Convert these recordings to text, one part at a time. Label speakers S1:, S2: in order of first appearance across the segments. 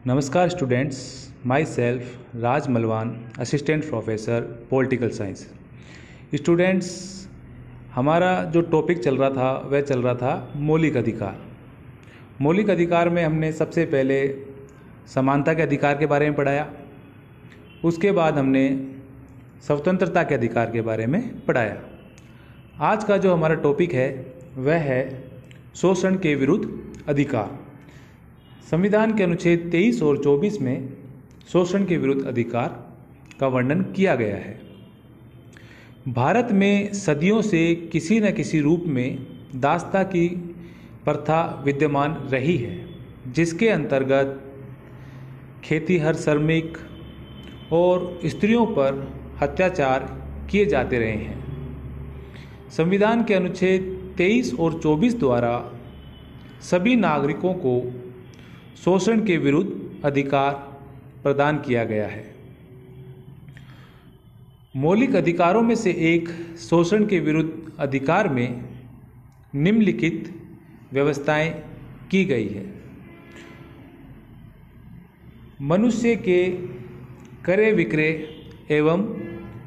S1: नमस्कार students, myself Raj Malwan, assistant professor political science. Students, हमारा जो टॉपिक चल रहा था वह चल रहा था मौलिक अधिकार। मौलिक अधिकार में हमने सबसे पहले समानता के अधिकार के बारे में पढ़ाया। उसके बाद हमने स्वतंत्रता के अधिकार के बारे में पढ़ाया। आज का जो हमारा टॉपिक है वह है शोषण के विरुद्ध अधिकार। संविधान के अनुच्छेद 23 और 24 में शोषण के विरुद्ध अधिकार का वर्णन किया गया है। भारत में सदियों से किसी न किसी रूप में दासता की प्रथा विद्यमान रही है, जिसके अंतर्गत खेतीहर श्रमिक और स्त्रियों पर अत्याचार किए जाते रहे हैं। संविधान के अनुच्छेद 23 और 24 द्वारा सभी नागरिकों को शोषण के विरुद्ध अधिकार प्रदान किया गया है। मौलिक अधिकारों में से एक शोषण के विरुद्ध अधिकार में निम्नलिखित व्यवस्थाएं की गई है। मनुष्य के क्रय विक्रय एवं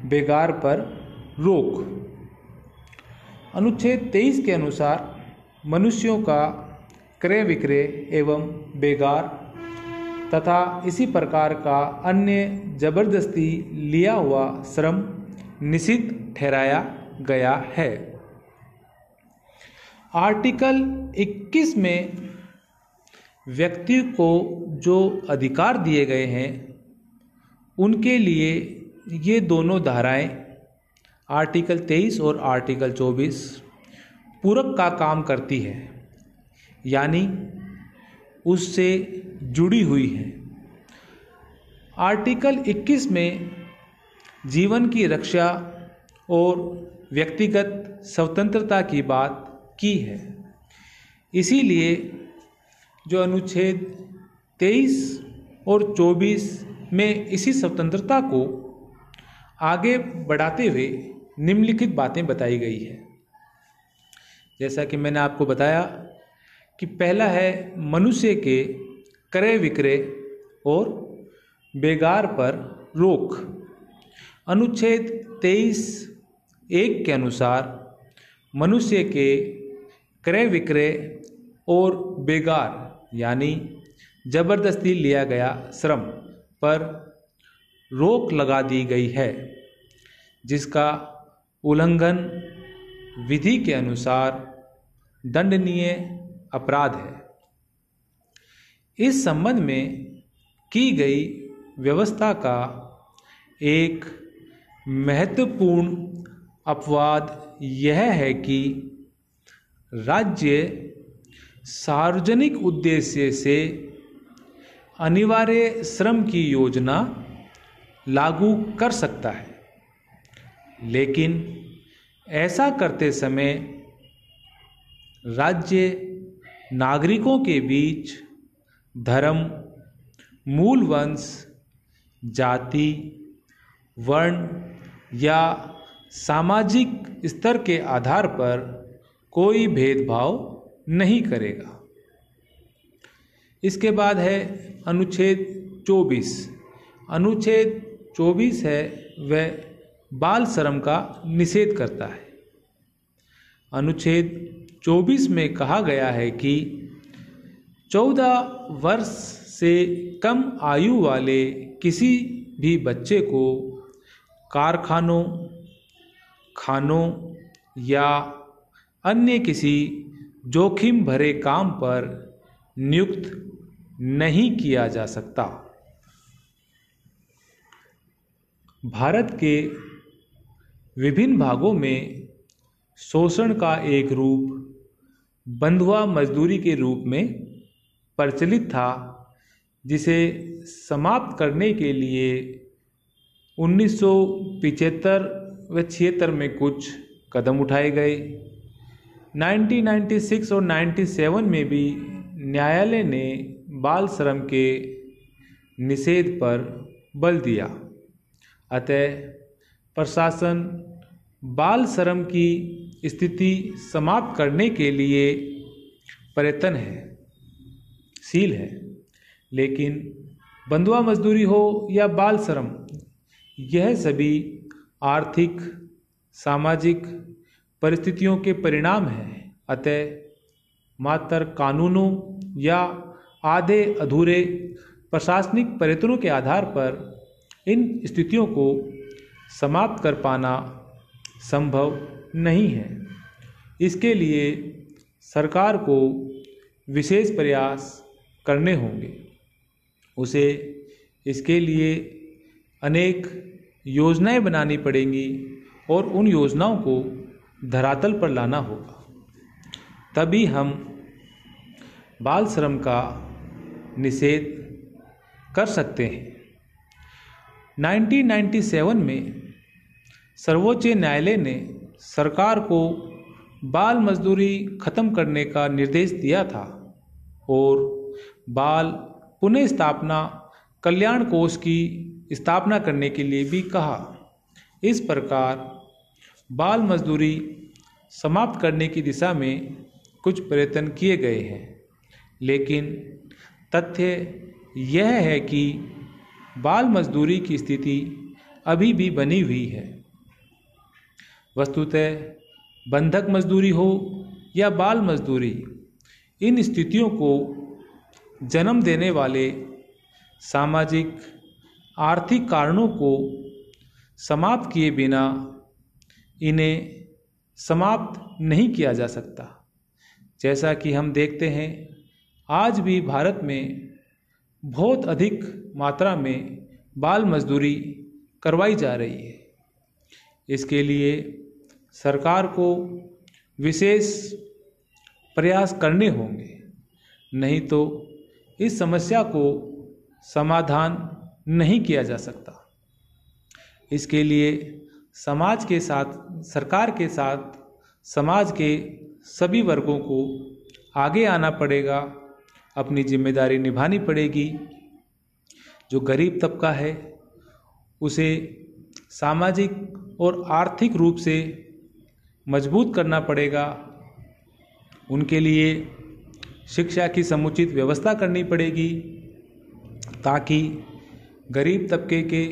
S1: बेगार पर रोक। अनुच्छेद 23 के अनुसार मनुष्यों का क्रय विक्रय एवं बेगार तथा इसी प्रकार का अन्य जबरदस्ती लिया हुआ श्रम निषिद्ध ठहराया गया है। आर्टिकल 21 में व्यक्ति को जो अधिकार दिए गए हैं उनके लिए ये दोनों धाराएं आर्टिकल 23 और आर्टिकल 24 पूरक का काम करती है, यानी उससे जुड़ी हुई है। आर्टिकल 21 में जीवन की रक्षा और व्यक्तिगत स्वतंत्रता की बात की है। इसीलिए जो अनुच्छेद 23 और 24 में इसी स्वतंत्रता को आगे बढ़ाते हुए निम्नलिखित बातें बताई गई है। जैसा कि मैंने आपको बताया कि पहला है मनुष्य के क्रय विक्रय और बेगार पर रोक। अनुच्छेद 23(1) के अनुसार मनुष्य के क्रय विक्रय और बेगार यानी जबरदस्ती लिया गया श्रम पर रोक लगा दी गई है, जिसका उल्लंघन विधि के अनुसार दंडनीय अपराध है। इस संबंध में की गई व्यवस्था का एक महत्वपूर्ण अपवाद यह है कि राज्य सार्वजनिक उद्देश्य से अनिवार्य श्रम की योजना लागू कर सकता है, लेकिन ऐसा करते समय राज्य नागरिकों के बीच धर्म, मूल वंश, जाति, वर्ण या सामाजिक स्तर के आधार पर कोई भेदभाव नहीं करेगा। इसके बाद है अनुच्छेद 24। अनुच्छेद 24 है वह बाल श्रम का निषेध करता है। अनुच्छेद 24 में कहा गया है कि 14 वर्ष से कम आयु वाले किसी भी बच्चे को कारखानों, खानों या अन्य किसी जोखिम भरे काम पर नियुक्त नहीं किया जा सकता। भारत के विभिन्न भागों में शोषण का एक रूप बंधुआ मजदूरी के रूप में प्रचलित था, जिसे समाप्त करने के लिए 1975 व 76 में कुछ कदम उठाए गए। 1996 और 97 में भी न्यायालय ने बाल श्रम के निषेध पर बल दिया। अतः प्रशासन बाल श्रम की स्थिति समाप्त करने के लिए प्रयत्नशील है। लेकिन बंधुआ मजदूरी हो या बाल श्रम, यह सभी आर्थिक सामाजिक परिस्थितियों के परिणाम हैं। अतः मात्र कानूनों या आधे अधूरे प्रशासनिक प्रयत्नों के आधार पर इन स्थितियों को समाप्त कर पाना संभव नहीं है। इसके लिए सरकार को विशेष प्रयास करने होंगे। उसे इसके लिए अनेक योजनाएं बनानी पड़ेंगी और उन योजनाओं को धरातल पर लाना होगा। तभी हम बाल श्रम का निषेध कर सकते हैं। 1997 में सर्वोच्च न्यायालय ने सरकार को बाल मजदूरी खत्म करने का निर्देश दिया था और बाल पुनः स्थापना कल्याण कोष की स्थापना करने के लिए भी कहा। इस प्रकार बाल मजदूरी समाप्त करने की दिशा में कुछ प्रयत्न किए गए हैं, लेकिन तथ्य यह है कि बाल मजदूरी की स्थिति अभी भी बनी हुई है। वस्तुतः बंधक मजदूरी हो या बाल मजदूरी, इन स्थितियों को जन्म देने वाले सामाजिक आर्थिक कारणों को समाप्त किए बिना इन्हें समाप्त नहीं किया जा सकता। जैसा कि हम देखते हैं, आज भी भारत में बहुत अधिक मात्रा में बाल मजदूरी करवाई जा रही है। इसके लिए सरकार को विशेष प्रयास करने होंगे, नहीं तो इस समस्या को समाधान नहीं किया जा सकता। इसके लिए समाज के साथ, सरकार के साथ समाज के सभी वर्गों को आगे आना पड़ेगा, अपनी जिम्मेदारी निभानी पड़ेगी। जो गरीब तबका है उसे सामाजिक और आर्थिक रूप से मजबूत करना पड़ेगा। उनके लिए शिक्षा की समुचित व्यवस्था करनी पड़ेगी ताकि गरीब तबके के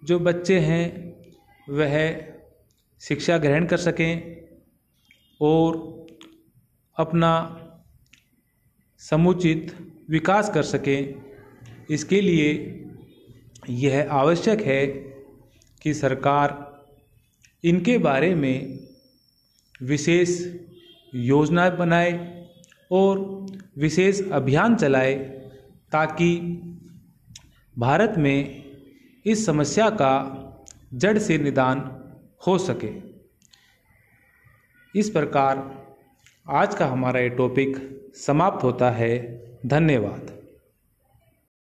S1: जो बच्चे हैं वह शिक्षा ग्रहण कर सकें और अपना समुचित विकास कर सकें। इसके लिए यह आवश्यक है कि सरकार इनके बारे में विशेष योजना बनाए और विशेष अभियान चलाए ताकि भारत में इस समस्या का जड़ से निदान हो सके। इस प्रकार आज का हमारा ये टॉपिक समाप्त होता है। धन्यवाद।